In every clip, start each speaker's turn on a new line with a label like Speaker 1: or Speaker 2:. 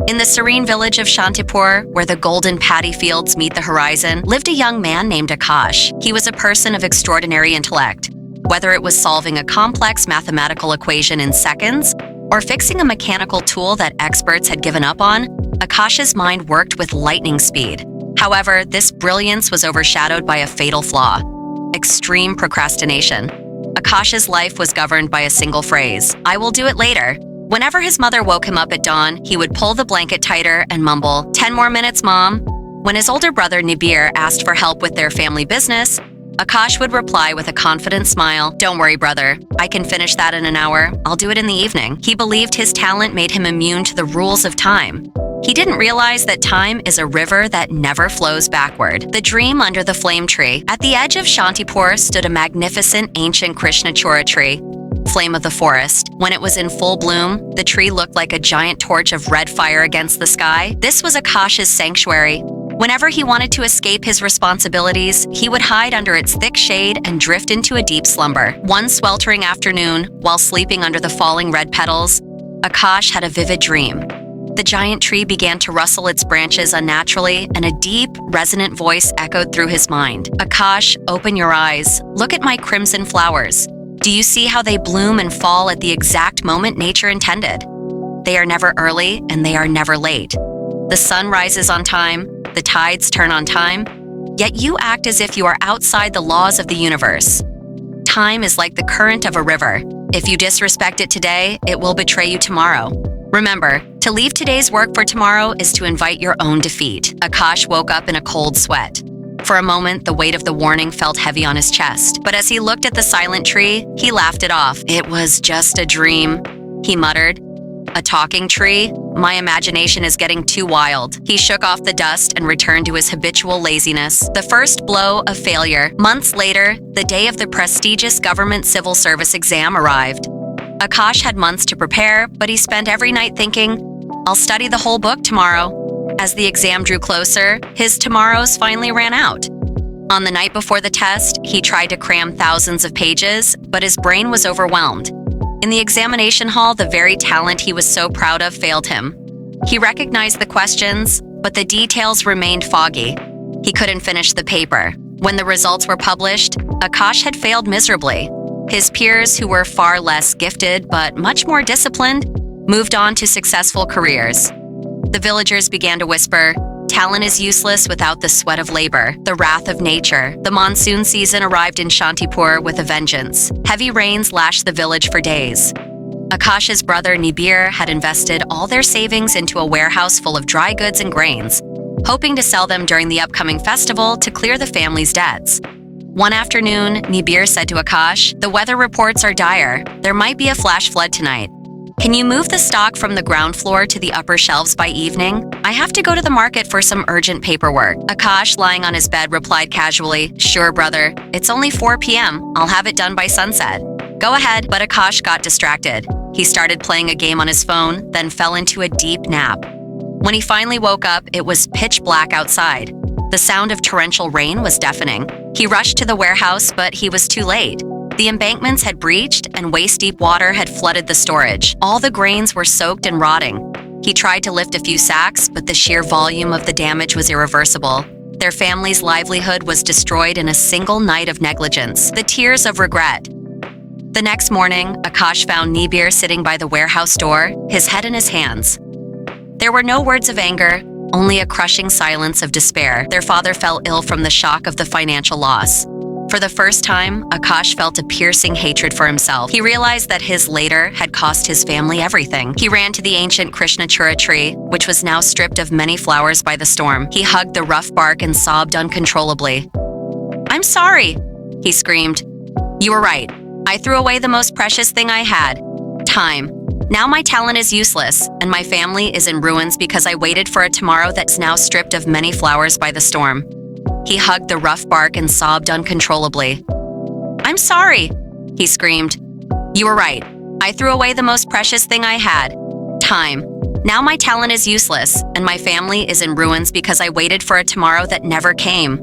Speaker 1: In the serene village of Shantipur, where the golden paddy fields meet the horizon, lived a young man named Akash. He was a person of extraordinary intellect. Whether it was solving a complex mathematical equation in seconds or fixing a mechanical tool that experts had given up on, Akash's mind worked with lightning speed. However, this brilliance was overshadowed by a fatal flaw: extreme procrastination. Akash's life was governed by a single phrase: "I will do it later." Whenever his mother woke him up at dawn, he would pull the blanket tighter and mumble, "10 more minutes, Mom." When his older brother Nibir asked for help with their family business, Akash would reply with a confident smile, "Don't worry, brother. I can finish that in an hour. I'll do it in the evening." He believed his talent made him immune to the rules of time. He didn't realize that time is a river that never flows backward. The dream under the flame tree. At the edge of Shantipur stood a magnificent ancient Krishnachura tree, flame of the forest. When it was in full bloom, the tree looked like a giant torch of red fire against the sky. This was Akash's sanctuary. Whenever he wanted to escape his responsibilities, he would hide under its thick shade and drift into a deep slumber. One sweltering afternoon, while sleeping under the falling red petals, Akash had a vivid dream. The giant tree began to rustle its branches unnaturally, and a deep, resonant voice echoed through his mind. "Akash, open your eyes. Look at my crimson flowers. Do you see how they bloom and fall at the exact moment nature intended? They are never early and they are never late. The sun rises on time, the tides turn on time, yet you act as if you are outside the laws of the universe. Time is like the current of a river. If you disrespect it today, it will betray you tomorrow. Remember, to leave today's work for tomorrow is to invite your own defeat." Akash woke up in a cold sweat. For a moment, the weight of the warning felt heavy on his chest. But as he looked at the silent tree, he laughed it off. "It was just a dream," he muttered. "A talking tree? My imagination is getting too wild." He shook off the dust and returned to his habitual laziness. The first blow of failure. Months later, the day of the prestigious government civil service exam arrived. Akash had months to prepare, but he spent every night thinking, "I'll study the whole book tomorrow." As the exam drew closer, his tomorrows finally ran out. On the night before the test, he tried to cram thousands of pages, but his brain was overwhelmed. In the examination hall, the very talent he was so proud of failed him. He recognized the questions, but the details remained foggy. He couldn't finish the paper. When the results were published, Akash had failed miserably. His peers, who were far less gifted but much more disciplined, moved on to successful careers. The villagers began to whisper, "Talent is useless without the sweat of labor." The wrath of nature. The monsoon season arrived in Shantipur with a vengeance. Heavy rains lashed the village for days. Akash's brother Nibir had invested all their savings into a warehouse full of dry goods and grains, hoping to sell them during the upcoming festival to clear the family's debts. One afternoon, Nibir said to Akash, "The weather reports are dire. There might be a flash flood tonight. Can you move the stock from the ground floor to the upper shelves by evening? I have to go to the market for some urgent paperwork." Akash, lying on his bed, replied casually, "Sure, brother. It's only 4 p.m. I'll have it done by sunset." "Go ahead." But Akash got distracted. He started playing a game on his phone, then fell into a deep nap. When he finally woke up, it was pitch black outside. The sound of torrential rain was deafening. He rushed to the warehouse, but he was too late. The embankments had breached and waist-deep water had flooded the storage. All the grains were soaked and rotting. He tried to lift a few sacks, but the sheer volume of the damage was irreversible. Their family's livelihood was destroyed in a single night of negligence. The tears of regret. The next morning, Akash found Nibir sitting by the warehouse door, his head in his hands. There were no words of anger, only a crushing silence of despair. Their father fell ill from the shock of the financial loss. For the first time, Akash felt a piercing hatred for himself. He realized that his later had cost his family everything. He ran to the ancient Krishnachura tree, which was now stripped of many flowers by the storm. He hugged the rough bark and sobbed uncontrollably. "I'm sorry," he screamed. "You were right. I threw away the most precious thing I had, time. Now my talent is useless, and my family is in ruins because I waited for a tomorrow that's now stripped of many flowers by the storm." He hugged the rough bark and sobbed uncontrollably. "I'm sorry," he screamed. "You were right. I threw away the most precious thing I had, time. Now my talent is useless, and my family is in ruins because I waited for a tomorrow that never came."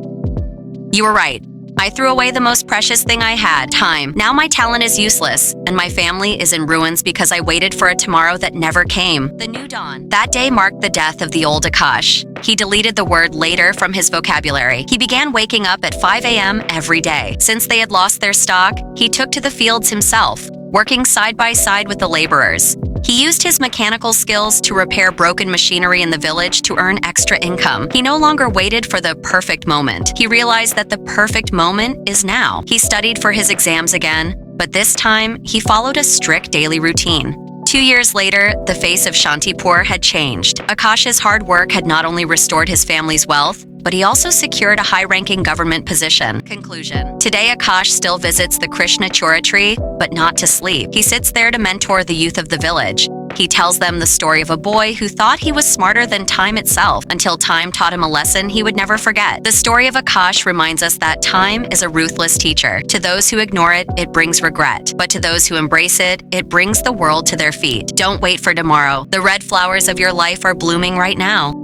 Speaker 1: "You were right. I threw away the most precious thing I had, time. Now my talent is useless, and my family is in ruins because I waited for a tomorrow that never came. The new dawn. That day marked the death of the old Akash. He deleted the word later from his vocabulary. He began waking up at 5 a.m. every day. Since they had lost their stock, he took to the fields himself, working side by side with the laborers. He used his mechanical skills to repair broken machinery in the village to earn extra income. He no longer waited for the perfect moment. He realized that the perfect moment is now. He studied for his exams again, but this time he followed a strict daily routine. 2 years later, the face of Shantipur had changed. Akash's hard work had not only restored his family's wealth, but he also secured a high-ranking government position. Conclusion. Today, Akash still visits the Krishna Chura tree, but not to sleep. He sits there to mentor the youth of the village. He tells them the story of a boy who thought he was smarter than time itself until time taught him a lesson he would never forget. The story of Akash reminds us that time is a ruthless teacher. To those who ignore it, it brings regret. But to those who embrace it, it brings the world to their feet. Don't wait for tomorrow. The red flowers of your life are blooming right now.